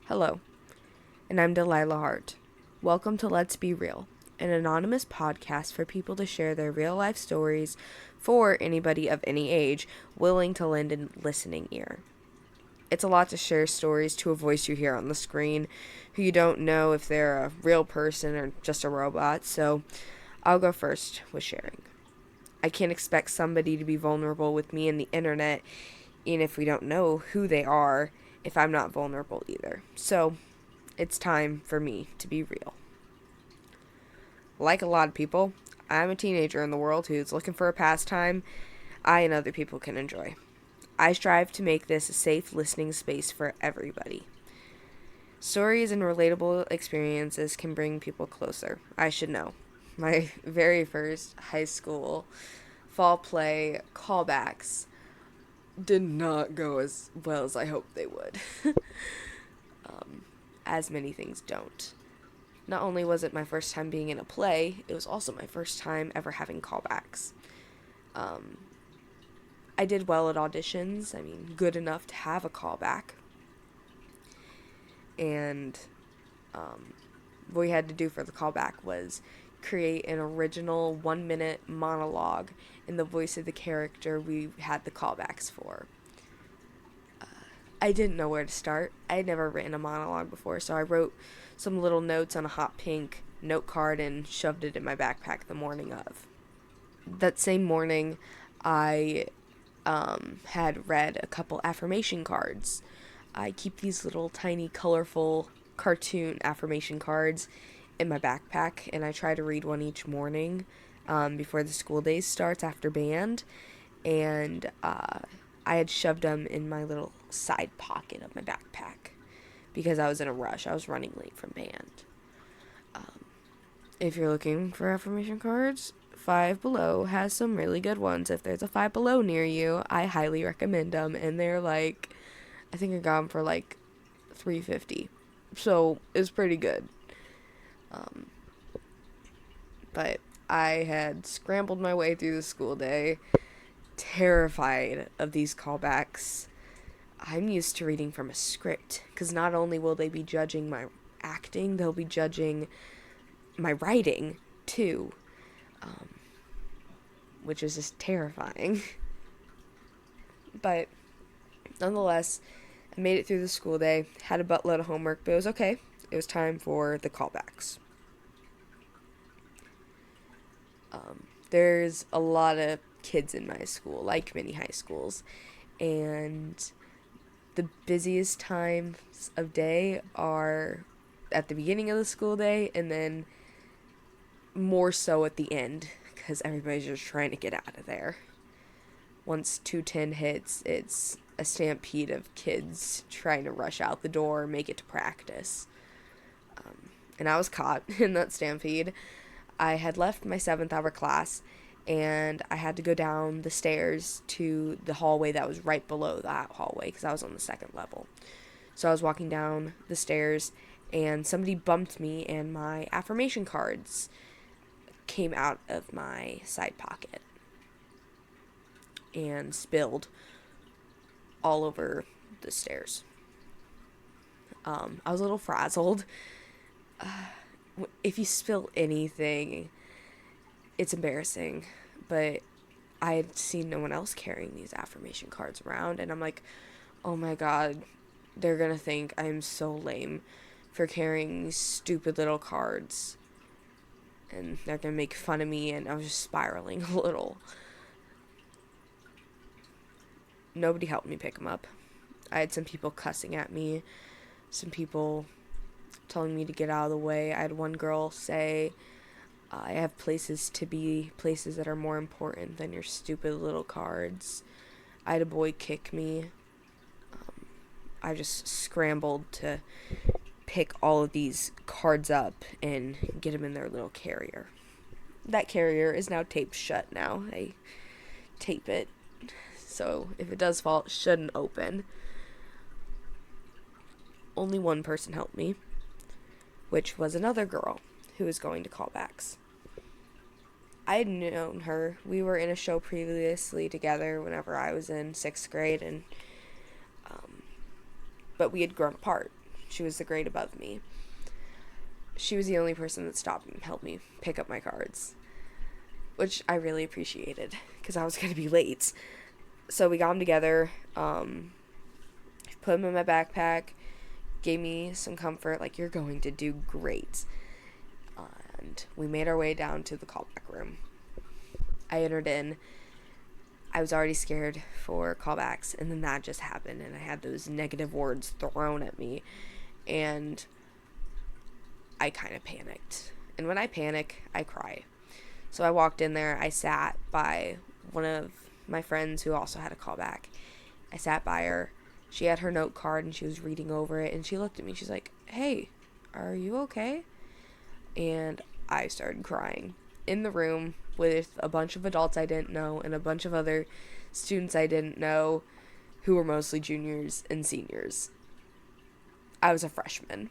Hello, and I'm Delilah Hart. Welcome to Let's Be Real, an anonymous podcast for people to share their real life stories for anybody of any age willing to lend a listening ear. It's a lot to share stories to a voice you hear on the screen who you don't know if they're a real person or just a robot, so I'll go first with sharing. I can't expect somebody to be vulnerable with me in the internet, even if we don't know who they are, if I'm not vulnerable either. So, it's time for me to be real. Like a lot of people, I'm a teenager in the world who's looking for a pastime I and other people can enjoy. I strive to make this a safe listening space for everybody. Stories and relatable experiences can bring people closer. I should know. My very first high school fall play callbacks did not go as well as I hoped they would. As many things don't. Not only was it my first time being in a play, it was also my first time ever having callbacks. I did well at auditions. I mean, good enough to have a callback. And what we had to do for the callback was create an original 1-minute monologue in the voice of the character we had the callbacks for. I didn't know where to start. I had never written a monologue before, so I wrote some little notes on a hot pink note card and shoved it in my backpack the morning of. That same morning, I had read a couple affirmation cards. I keep these little tiny colorful cartoon affirmation cards in my backpack, and I try to read one each morning before the school day starts after band, and I had shoved them in my little side pocket of my backpack because I was in a rush. I was running late from band. If you're looking for affirmation cards, Five Below has some really good ones. If there's a Five Below near you, I highly recommend them, and they're like, I think I got them for like $3.50, so it's pretty good. But I had scrambled my way through the school day, terrified of these callbacks. I'm used to reading from a script, because not only will they be judging my acting, they'll be judging my writing, too. Which is just terrifying. But, nonetheless, I made it through the school day, had a buttload of homework, but it was okay. It was time for the callbacks. There's a lot of kids in my school, like many high schools, and the busiest times of day are at the beginning of the school day, and then more so at the end, because everybody's just trying to get out of there. Once 2:10 hits, it's a stampede of kids trying to rush out the door, make it to practice. And I was caught in that stampede. I had left my 7th hour class, and I had to go down the stairs to the hallway that was right below that hallway, because I was on the 2nd level. So I was walking down the stairs, and somebody bumped me, and my affirmation cards came out of my side pocket and spilled all over the stairs. I was a little frazzled. If you spill anything, it's embarrassing, but I had seen no one else carrying these affirmation cards around, and I'm like, oh my god, they're gonna think I'm so lame for carrying these stupid little cards, and they're gonna make fun of me, and I was just spiraling a little. Nobody helped me pick them up. I had some people cussing at me, some people telling me to get out of the way. I had one girl say, I have places to be, places that are more important than your stupid little cards. I had a boy kick me. I just scrambled to pick all of these cards up and get them in their little carrier. That carrier is now taped shut now. I tape it, so if it does fall, it shouldn't open. Only one person helped me, which was another girl who was going to callbacks. I had known her. We were in a show previously together whenever I was in 6th grade, and but we had grown apart. She was the grade above me. She was the only person that stopped and helped me pick up my cards, which I really appreciated because I was going to be late. So we got them together, put them in my backpack, gave me some comfort, like, you're going to do great. And we made our way down to the callback room. I entered in. I was already scared for callbacks, and then that just happened, and I had those negative words thrown at me, and I kind of panicked. And when I panic, I cry. So I walked in there. I sat by one of my friends who also had a callback. I sat by her. She had her note card, and she was reading over it, and she looked at me. She's like, "Hey, are you okay?" And I started crying in the room with a bunch of adults I didn't know and a bunch of other students I didn't know who were mostly juniors and seniors. I was a freshman.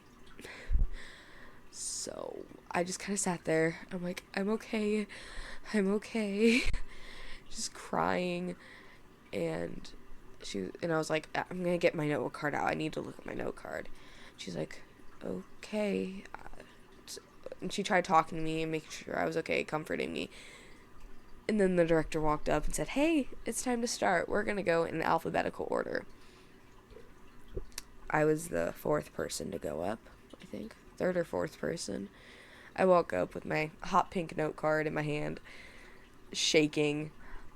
So I just kind of sat there. I'm like, I'm okay. I'm okay. Just crying. And I was like, I'm going to get my note card out. I need to look at my note card. She's like, okay. And she tried talking to me and making sure I was okay, comforting me. And then the director walked up and said, "Hey, it's time to start. We're going to go in alphabetical order." I was the 4th person to go up, I think. 3rd or 4th person. I woke up with my hot pink note card in my hand, shaking.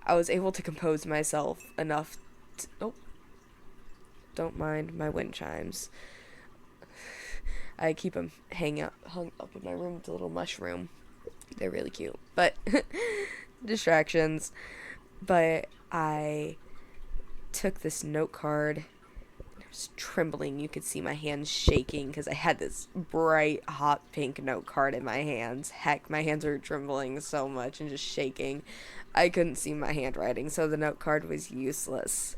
I was able to compose myself enough to... Oh, don't mind my wind chimes. I keep them hung up in my room with a little mushroom. They're really cute. But distractions. But I took this note card. I was trembling. You could see my hands shaking because I had this bright, hot pink note card in my hands. Heck, my hands were trembling so much and just shaking. I couldn't see my handwriting, so the note card was useless.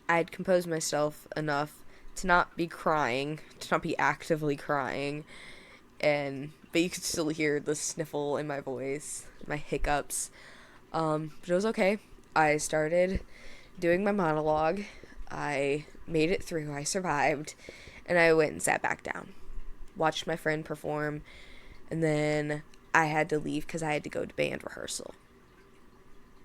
I'd composed myself enough to not be crying, to not be actively crying, but you could still hear the sniffle in my voice, my hiccups, but it was okay. I started doing my monologue. I made it through. I survived, and I went and sat back down, watched my friend perform, and then I had to leave because I had to go to band rehearsal.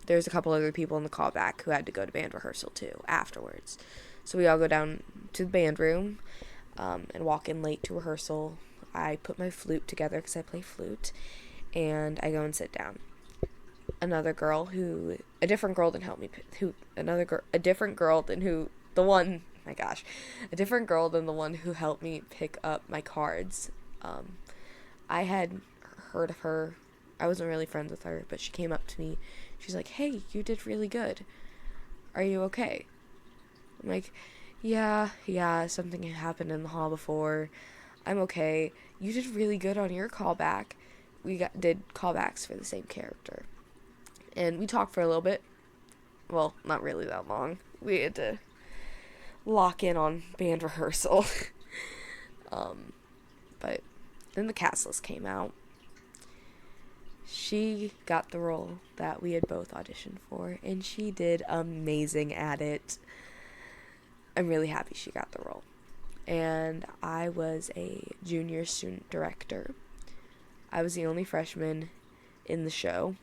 There's a couple other people in the callback who had to go to band rehearsal too afterwards. So we all go down to the band room and walk in late to rehearsal. I put my flute together because I play flute, and I go and sit down. A different girl than the one who helped me pick up my cards. I had heard of her. I wasn't really friends with her, but she came up to me. She's like, "Hey, you did really good. Are you okay?" I'm like, yeah, something had happened in the hall before. I'm okay. You did really good on your callback. We did callbacks for the same character. And we talked for a little bit. Well, not really that long. We had to lock in on band rehearsal. But then the cast list came out. She got the role that we had both auditioned for, and she did amazing at it. I'm really happy she got the role. And I was a junior student director. I was the only freshman in the show,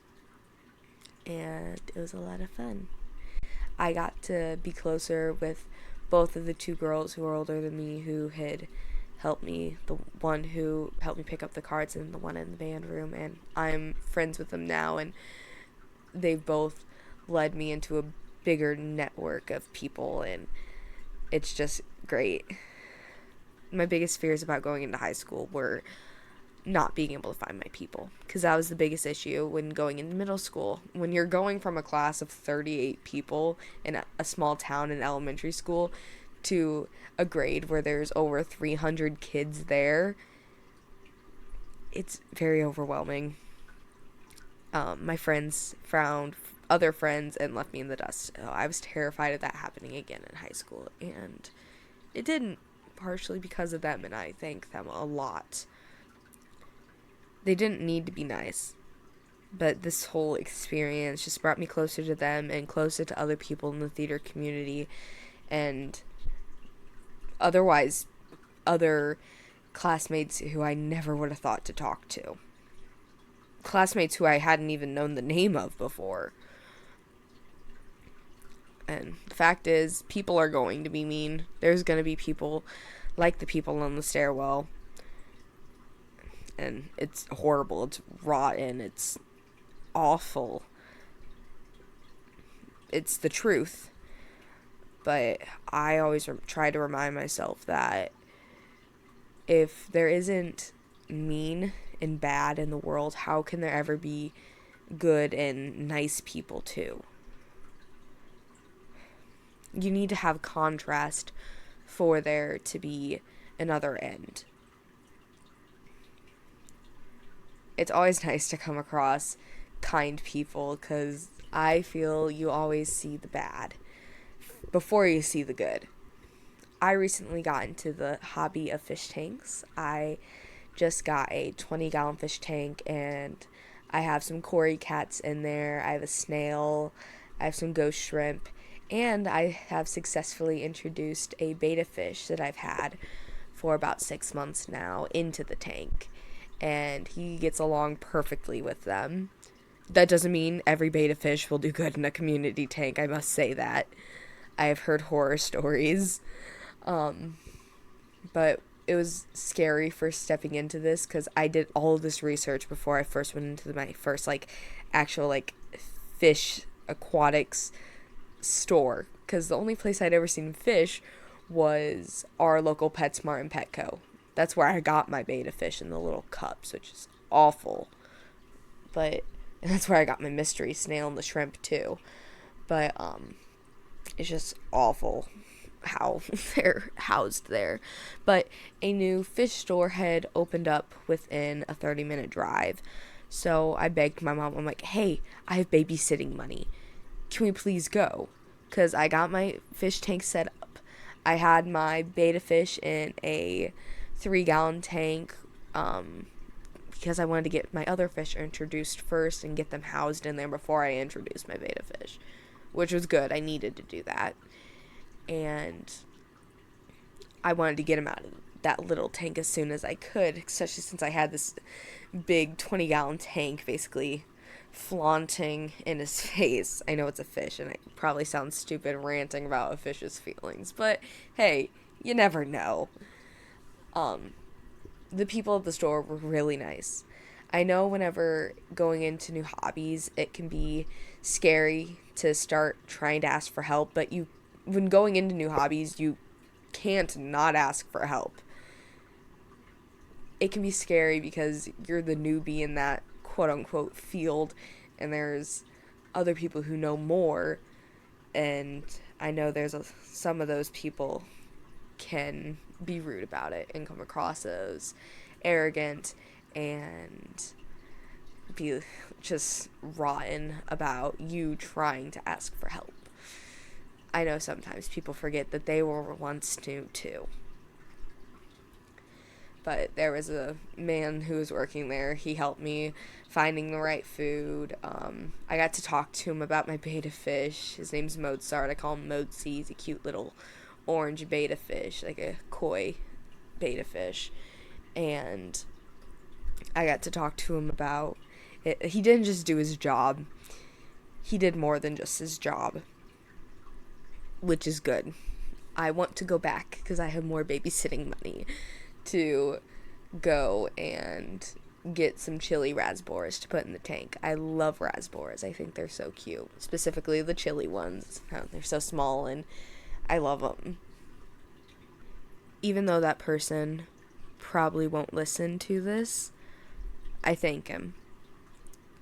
and it was a lot of fun. I got to be closer with both of the 2 girls who were older than me who had helped me, the one who helped me pick up the cards and the one in the band room, and I'm friends with them now, and they've both led me into a bigger network of people, and it's just great. My biggest fears about going into high school were not being able to find my people, because that was the biggest issue when going into middle school. When you're going from a class of 38 people in a small town in elementary school to a grade where there's over 300 kids there, it's very overwhelming. My friends found other friends and left me in the dust. So I was terrified of that happening again in high school, and it didn't, partially because of them, and I thank them a lot. They didn't need to be nice, but this whole experience just brought me closer to them and closer to other people in the theater community, and otherwise other classmates who I never would have thought to talk to. Classmates who I hadn't even known the name of before. And the fact is, people are going to be mean. There's going to be people like the people on the stairwell. And it's horrible. It's rotten. It's awful. It's the truth. But I always try to remind myself that if there isn't mean and bad in the world, how can there ever be good and nice people too? You need to have contrast for there to be another end. It's always nice to come across kind people because I feel you always see the bad before you see the good. I recently got into the hobby of fish tanks. I just got a 20-gallon fish tank, and I have some cory cats in there. I have a snail. I have some ghost shrimp. And I have successfully introduced a betta fish that I've had for about 6 months now into the tank. And he gets along perfectly with them. That doesn't mean every betta fish will do good in a community tank. I must say that. I have heard horror stories. But it was scary first stepping into this because I did all of this research before I first went into my first, actual, fish aquatics store. Because the only place I'd ever seen fish was our local PetSmart and Petco. That's where I got my betta fish in the little cups, which is awful. But and that's where I got my mystery snail and the shrimp too. But it's just awful how they're housed there. But a new fish store had opened up within a 30-minute drive. So I begged my mom, I'm like, hey, I have babysitting money. Can we please go? Because I got my fish tank set up. I had my betta fish in a 3-gallon tank because I wanted to get my other fish introduced first and get them housed in there before I introduced my betta fish, which was good. I needed to do that. And I wanted to get him out of that little tank as soon as I could, especially since I had this big 20-gallon tank basically flaunting in his face. I know it's a fish, and I probably sound stupid ranting about a fish's feelings, but hey, you never know. The people at the store were really nice. I know whenever going into new hobbies, it can be scary to start trying to ask for help, but when going into new hobbies, you can't not ask for help. It can be scary because you're the newbie in that quote-unquote field, and there's other people who know more, and I know some of those people can be rude about it and come across as arrogant and be just rotten about you trying to ask for help. I know sometimes people forget that they were once new too. But there was a man who was working there. He helped me finding the right food. I got to talk to him about my betta fish. His name's Mozart. I call him Mozi. He's a cute little orange betta fish, like a koi betta fish. And I got to talk to him about it. He didn't just do his job. He did more than just his job, which is good. I want to go back because I have more babysitting money to go and get some chili raspberries to put in the tank. I love raspberries. I think they're so cute, specifically the chili ones. They're so small and I love them. Even though that person probably won't listen to this, I thank him.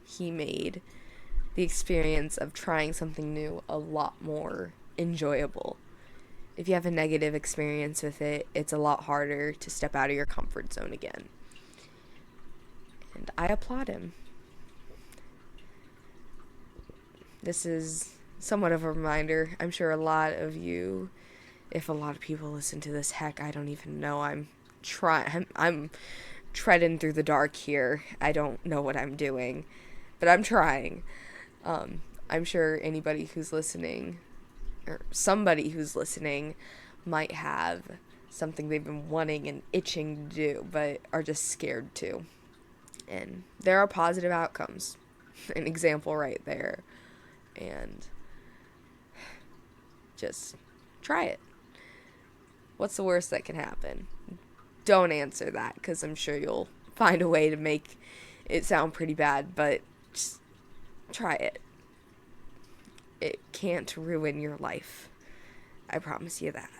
He made the experience of trying something new a lot more enjoyable. If you have a negative experience with it, it's a lot harder to step out of your comfort zone again. And I applaud him. This is somewhat of a reminder. I'm sure a lot of you, if a lot of people listen to this, heck, I don't even know. I'm treading through the dark here. I don't know what I'm doing, but I'm trying. I'm sure anybody who's listening, or somebody who's listening, might have something they've been wanting and itching to do, but are just scared to. And there are positive outcomes. An example right there. And just try it. What's the worst that can happen? Don't answer that, because I'm sure you'll find a way to make it sound pretty bad, but just try it. It can't ruin your life. I promise you that.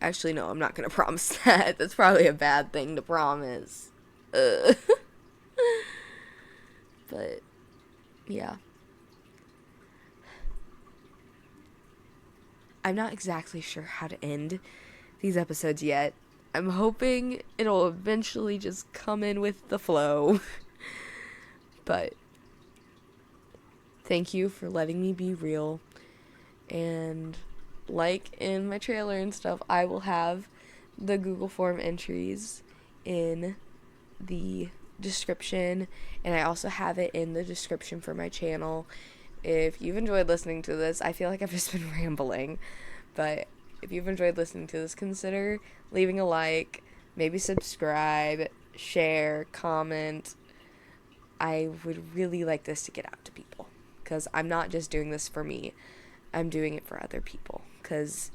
Actually, no, I'm not going to promise that. That's probably a bad thing to promise. But, yeah. I'm not exactly sure how to end these episodes yet. I'm hoping it'll eventually just come in with the flow. But thank you for letting me be real. And like in my trailer and stuff, I will have the Google form entries in the description, and I also have it in the description for my channel. If you've enjoyed listening to this, I feel like I've just been rambling, but if you've enjoyed listening to this, consider leaving a like, maybe subscribe, share, comment. I would really like this to get out to people, because I'm not just doing this for me, I'm doing it for other people, because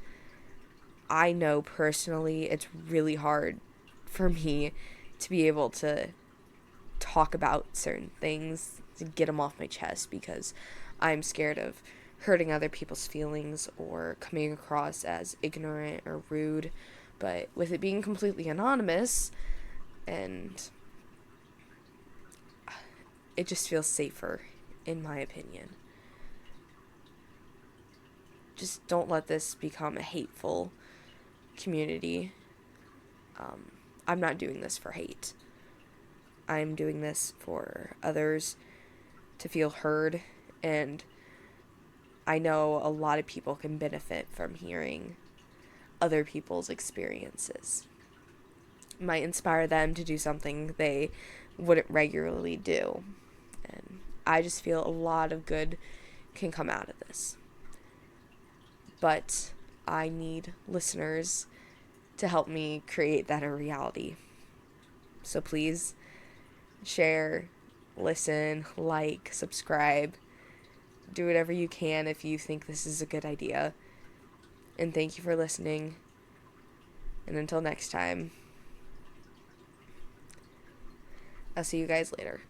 I know personally it's really hard for me to be able to talk about certain things, to get them off my chest, because I'm scared of hurting other people's feelings or coming across as ignorant or rude. But with it being completely anonymous, and it just feels safer, in my opinion. Just don't let this become a hateful community. I'm not doing this for hate. I'm doing this for others to feel heard, and I know a lot of people can benefit from hearing other people's experiences. It might inspire them to do something they wouldn't regularly do. And I just feel a lot of good can come out of this. But I need listeners to help me create that a reality. So please share, listen, like, subscribe. Do whatever you can if you think this is a good idea. And thank you for listening. And until next time, I'll see you guys later.